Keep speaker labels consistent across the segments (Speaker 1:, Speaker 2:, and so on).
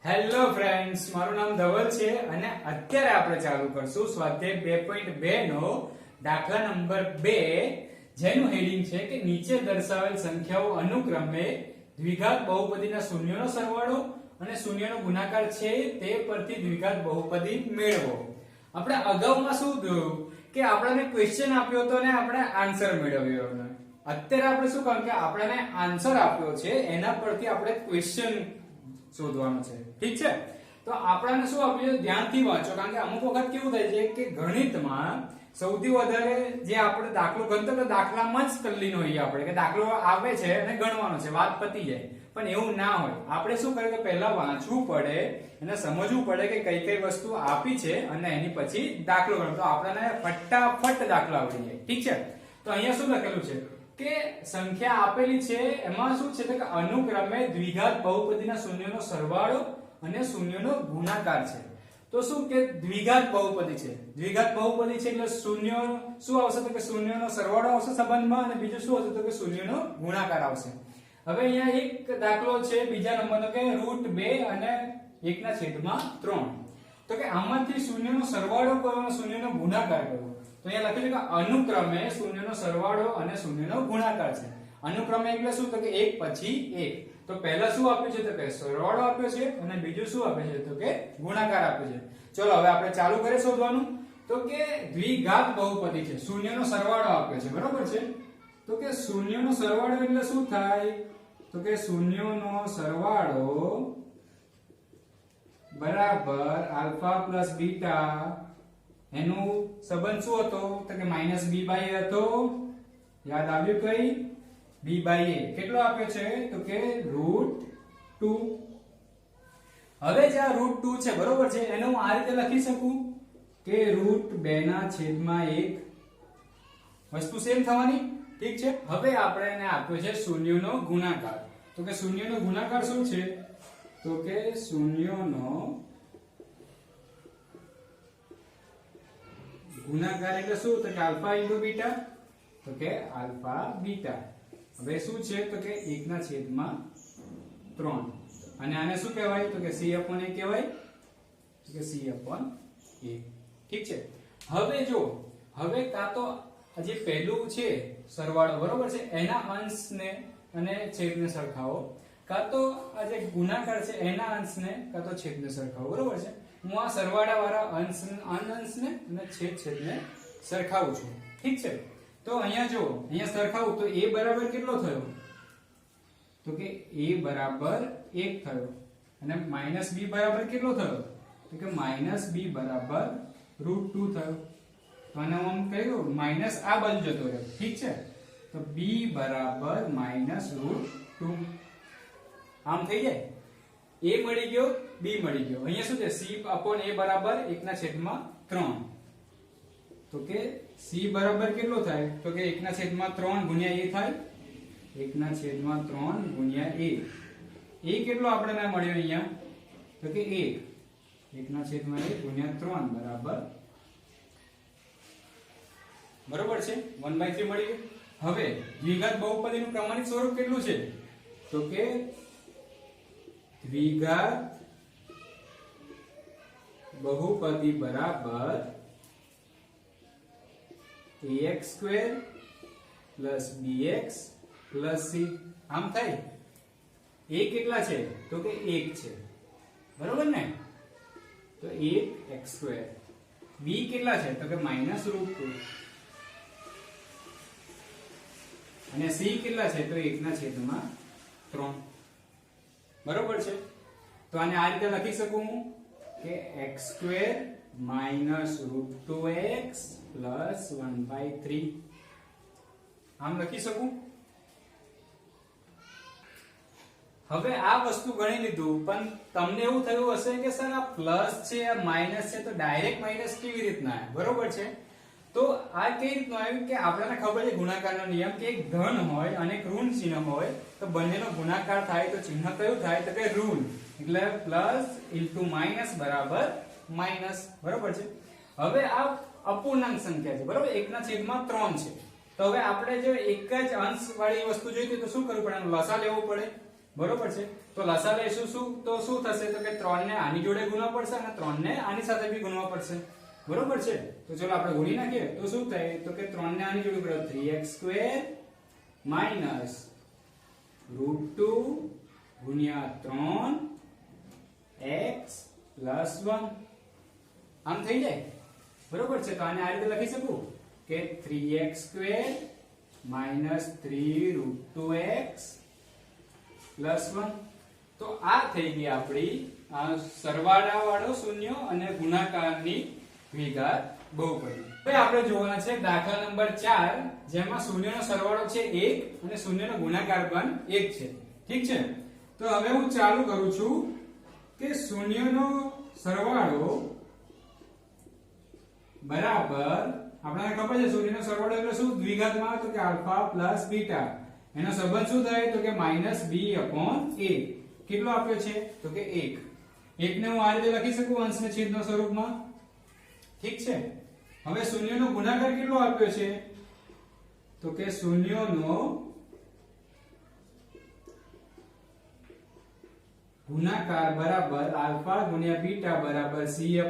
Speaker 1: Hello friends, મારું નામ ધવલ છે અને અત્યારે આપણે ચાલુ કરશું સ્વાધ્યાય 2.2 નો દાખલા નંબર 2, જેનું હેડિંગ છે કે નીચે દર્શાવેલ સંખ્યાઓ અનુક્રમે દ્વિઘાત બહુપદીના શૂન્યનો સરવાળો અને શૂન્યનો ગુણાકાર છે તે પરથી દ્વિઘાત બહુપદી મેળવો. આપણે અગાઉમાં શું જોયું કે આપણને ક્વેશ્ચન આપ્યો હતો ને આપણે આન્સર મેળવ્યો. અત્યારે આપણે શું કામ કે આપણને આન્સર આપ્યો છે એના પરથી આપણે ક્વેશ્ચન શોધવાનું છે. ઠીક છે, તો આપણને શું આપ્યું, ધ્યાનથી વાંચો, કારણ કે અમુક વખત કેવું થાય છે કે ગણિતમાં સૌથી વધારે જે આપણે દાખલો ગણતો તો દાખલામાં જ તલ્લીન હોઈએ આપણે, કે દાખલો આવે છે અને ગણવાનો છે, વાત પતી જાય. પણ એવું ના હોય. આપણે શું કરીએ કે પહેલા વાંચવું પડે અને સમજવું પડે કે કઈ કઈ વસ્તુ આપી છે અને એની પછી દાખલો ગણો, તો આપણને ફટાફટ દાખલો આવડી જાય. ઠીક છે, તો અહીંયા શું લખેલું છે કે સંખ્યા આપેલી છે, એમાં શું છે કે અનુક્રમે દ્વિઘાત બહુપદીના શૂન્યનો સરવાળો અને શૂન્યનો ગુણાકાર છે. તો શું કે દ્વિઘાત બહુપદી છે, દ્વિઘાત બહુપદી છે એટલે શૂન્ય શું આવશે તો કે શૂન્યનો સરવાળો આવશે સંબંધમાં, અને બીજું શું આવશે તો કે શૂન્યનો ગુણાકાર આવશે. હવે અહીંયા એક દાખલો છે બીજા નંબરનો કે √2 અને 1/3. તો કે આમાંથી શૂન્યનો સરવાળો કરો અને શૂન્યનો ગુણાકાર કરો. તો અહીંયા લખેલું કે અનુક્રમે શૂન્યનો સરવાળો અને શૂન્યનો ગુણાકાર છે. અનુક્રમે એટલે શું તો કે એક પછી એક. તો પહેલા શું આપ્યું છે તો કે સરવાળો આપ્યો છે અને બીજું શું આપ્યું છે તો કે ગુણાકાર આપ્યો છે. ચલો હવે આપણે ચાલુ કરીએ શોધવાનું. તો કે દ્વિઘાત બહુપદી છે, શૂન્યનો સરવાળો આપ્યો છે, બરોબર છે. તો કે શૂન્યનો સરવાળો એટલે શું થાય તો કે શૂન્યનો સરવાળો બરાબર આલ્ફા પ્લસ બીટા, એનું સંબંધ શું હતો તો કે -b/a હતો. યાદ આવ્યું કઈ? b/a કેટલો આપ્યો છે તો કે √2. હવે જે આ √2 છે બરોબર છે, એને હું આ રીતે લખી શકું કે √2/1 વસ્તુ સેમ થવાની. ઠીક છે, હવે આપણે એને આપ્યો છે શૂન્યનો ગુણાકાર. તો કે શૂન્યનો ગુણાકાર શું છે તો કે શૂન્યનો ગુણાકાર એટલે શું તો કે આલ્ફા * બીટા. તો કે આલ્ફા બીટા. હવે શું છે તો કે 1/3. અને આને શું કહેવાય તો કે c/a કહેવાય, તો કે c/a. ઠીક છે, હવે જો હવે કાં તો જે પહેલું છે સરવાળો બરોબર છે એના અંશને અને છેદને સરખાવો, કાં તો આ જે ગુણાકાર છે એના અંશને કાં તો છેદને સરખાવો, બરોબર છે. હું આ સરવાળા વાળા અંશને અને છેદને સરખાવું છું. ઠીક છે, તો અહીંયા જો અહીંયા સરખાવું તો a બરાબર કેટલો થયો તો કે a બરાબર 1 થયો, અને -b બરાબર કેટલો થયો તો કે -b બરાબર √2 થયો. તો આને હું કહ્યું માઈનસ આ બાજુ જતો રહ્યો. ઠીક છે, તો b બરાબર -√2 આમ થઈ જાય. a મળી ગયો, b મળી ગયો. અહીંયા શું છે c/a બરાબર 1/3. તો કે c બરાબર કેટલો થાય તો કે 1/3 ગુણ્યા a થાય, 1/3 ગુણ્યા a. a કેટલો આપણને મળ્યો અહીંયા તો કે 1, 1/1 ગુણ્યા 3 બરોબર છે 1/3 મળી ગયું. હવે દ્વિઘાત બહુપદીનું પ્રમાણિત સ્વરૂપ કેટલું છે તો કે દ્વિઘાત બહુપદી બરાબર ax² + bx + c. આમ થાય. a કેટલા છે તો કે 1 છે, બરોબર ને, તો 1x². b કેટલા છે તો કે -√2, અને c કેટલા છે તો 1/3. બરોબર છે. તો આને આ રીતે લખી શકું હું કે x² - √2x + 1/3. આમ લખી શકું. હવે આ વસ્તુ ગણી લીધું, પણ તમને એવું થયું હશે કે સર આ પ્લસ છે આ માઈનસ છે, તો ડાયરેક્ટ માઈનસ કેવી રીતના આવે, બરોબર છે. તો આ કઈ રીતનું આવ્યું કે આપણને ખબર છે ગુણાકારનો નિયમ કે એક ધન હોય અને એક ઋણ ચિહ્ન હોય તો બંનેનો ગુણાકાર થાય તો ચિહ્ન કયું થાય તો કે ઋણ, એટલે પ્લસ * માઈનસ બરાબર માઈનસ, બરોબર છે. હવે આ અપૂર્ણાંક સંખ્યા છે, બરોબર, 1/3 છે. તો હવે આપણે જો એક જ અંશ વાળી વસ્તુ જોઈતી તો શું કરવું પડે, લસા લેવો પડે. બરોબર છે. તો લસા લઈશું શું તો શું થશે તો કે 3 ને આની જોડે ગુણવા પડશે અને 3 ને આની સાથે બી ગુણવા પડશે. બરોબર છે. તો ચલો આપણે ગુણી નાખીએ તો શું થાય તો કે 3 ને આની જોડે ગુણો 3x² માઈનસ √2 ગુણ્યા 3x પ્લસ 1 આમ થઈ જાય. બરોબર છે. તો આને આ રીતે લખી શકું કે 3x² માઈનસ 3√2x પ્લસ 1. તો આ થઈ ગઈ આપણી સરવાળા વાળો શૂન્ય અને ગુણાકારની દ્વિઘાત બહુપદી. હવે આપણે જોવાના છે દાખલા નંબર 4 જેમાં શૂન્યનો સરવાળો છે 1 અને શૂન્યનો ગુણાકાર પણ 1 છે. ઠીક છે. તો હવે હું ચાલુ કરું છું કે શૂન્યનો સરવાળો બરાબર આપણને ખબર છે શૂન્યનો સરવાળો એટલે શું દ્વિઘાતમાં તો કે આલ્ફા પ્લસ બીટા એનો સંબંધ શું થાય તો કે -b/a. કેટલો આપ્યો છે તો કે 1. 1 ને હું આ રીતે લખી શકું અંશ ને છેદના સ્વરૂપમાં. ઠીક છે. હવે શૂન્યનો ગુણાકાર કેટલો આપ્યો છે તો કે શૂન્યનો ગુણાકાર બરાબર આલ્ફા ગુણ્યા બીટા બરાબર c/a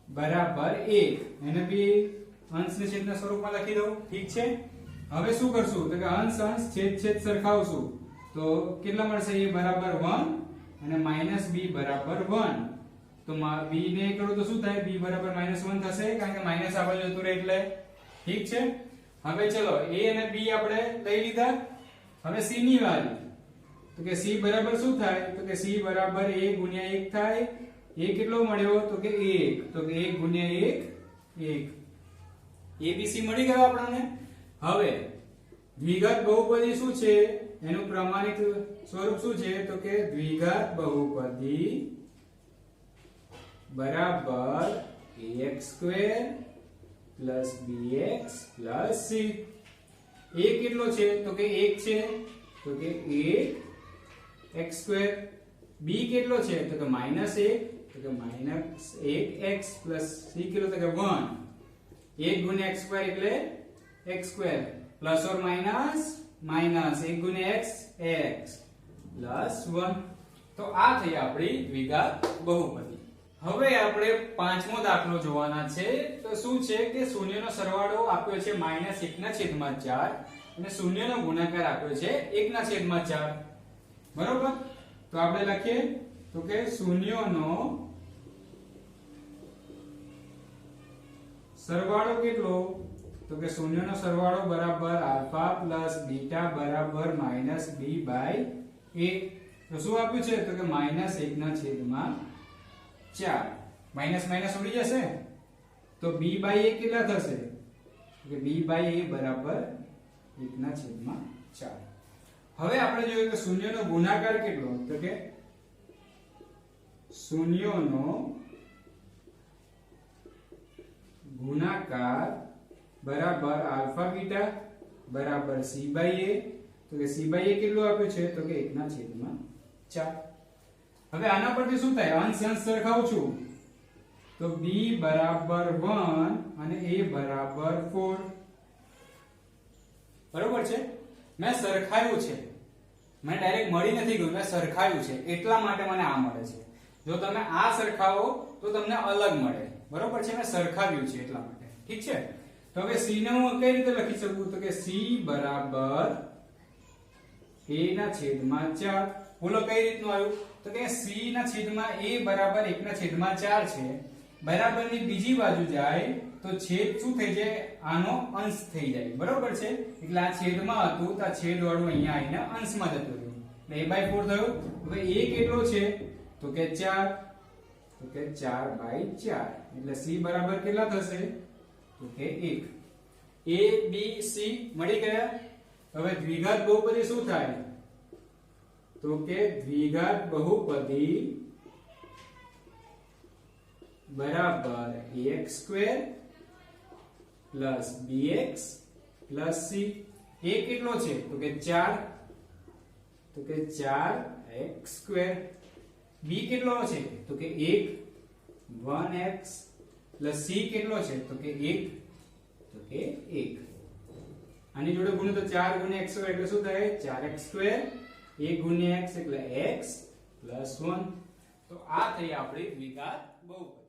Speaker 1: બરાબર 1. એને બી અંશ ને છેદના સ્વરૂપમાં લખી દઉં. ઠીક છે. હવે શું કરશું તો કે અંશ અંશ છેદ છેદ સરખાવશું તો કેટલા મળશે a બરાબર 1 અને -b બરાબર 1. તો b ને કરું તો શું થાય b બરાબર -1 થશે કારણ કે માઈનસ આગળ જતું રહે એટલે. ઠીક છે. હવે ચલો a અને b આપણે લઈ લીધા. હવે c ની વારી તો કે c બરાબર શું થાય તો કે c બરાબર a ગુણ્યા 1 થાય. a કેટલો મળ્યો તો કે 1 તો કે 1 ગુણ્યા 1 1. abc મળી ગયો આપણને. હવે દ્વિઘાત બહુપદી શું છે એનું પ્રમાણિત સ્વરૂપ શું છે તો કે દ્વિઘાત બહુપદી બરાબર ax² plus bx plus c. a કેટલો છે તો કે 1 છે તો કે 1x². b કેટલો છે તો કે -1 તો કે -1x પ્લસ c કેટલો તો કે 1. 1 ગુણ્યા x² એટલે x² plus or minus minus 1 ગુણ્યા x x પ્લસ 1. તો આ થઈ આપણી દ્વિઘાત બહુપદી. હવે આપણે પાંચમો દાખલો જોવાના છે. તો શું છે કે શૂન્યનો સરવાળો આપ્યો છે -1/4 અને શૂન્યનો ગુણાકાર આપ્યો છે 1/4. બરોબર. તો આપણે લખીએ તો કે શૂન્યનો સરવાળો કેટલો તો કે શૂન્યનો સરવાળો બરાબર આલ્ફા પ્લસ બીટા બરાબર -b/a. તો શું આપ્યું છે તો કે -1/4. માઈનસ માઈનસ ઉડી જશે તો b/a કેટલા થશે તો કે b/a બરાબર 1/4. હવે આપણે જોઈએ કે શૂન્યનો ગુણાકાર કેટલો તો કે શૂન્યનો ગુણાકાર બરાબર આલ્ફા બીટા બરાબર c/a. તો કે c/a કેટલું આપ્યું છે તો કે 1/4. હવે આના પરથી શું થાય અંશ અંશ સરખાવું છું તો b બરાબર 1 અને a બરાબર 4. બરોબર છે. મેં સરખાયું છે મેં ડાયરેક્ટ મળી નથી ગયું મેં સરખાયું છે એટલા માટે મને આ મળે છે. જો તમે આ સરખાવો તો તમને અલગ મળે. બરોબર છે. મેં સરખાવ્યું છે એટલા માટે. ઠીક છે. તો હવે c ને હું કઈ રીતે લખી શકું તો કે c બરાબર a/4. બોલો કઈ રીતનું આવ્યું તો કે c ના છેદમાં a બરાબર 1/4 છે. બરાબરની બીજી બાજુ જાય તો છેદ શું થઈ જાય આનો અંશ થઈ જાય. બરોબર છે. એટલે આ છેદમાં હતું તો આ છેદ વાળું અહીંયા આવીને અંશમાં જતું રહ્યું એટલે a/4 થયું. હવે a કેટલો છે તો કે 4 તો કે 4/4 એટલે c બરાબર કેટલા થશે તો કે 1. a b c મળી ગયા. હવે દ્વિઘાત બહુપદી શું થાય તો કે દ્વિઘાત બહુપદી બરાબર ax² plus bx plus c. a કેટલો છે તો કે 4 તો કે 4x². b કેટલો છે તો કે 1x પ્લસ c કેટલો છે તો કે 1 તો કે 1. આની જોડે ગુણો તો 4 ગુણ્યા x² એટલે શું થાય 4x² a ગુણ્યા x એટલે x + 1. તો આ થઈ આપણી દ્વિઘાત બહુપદી.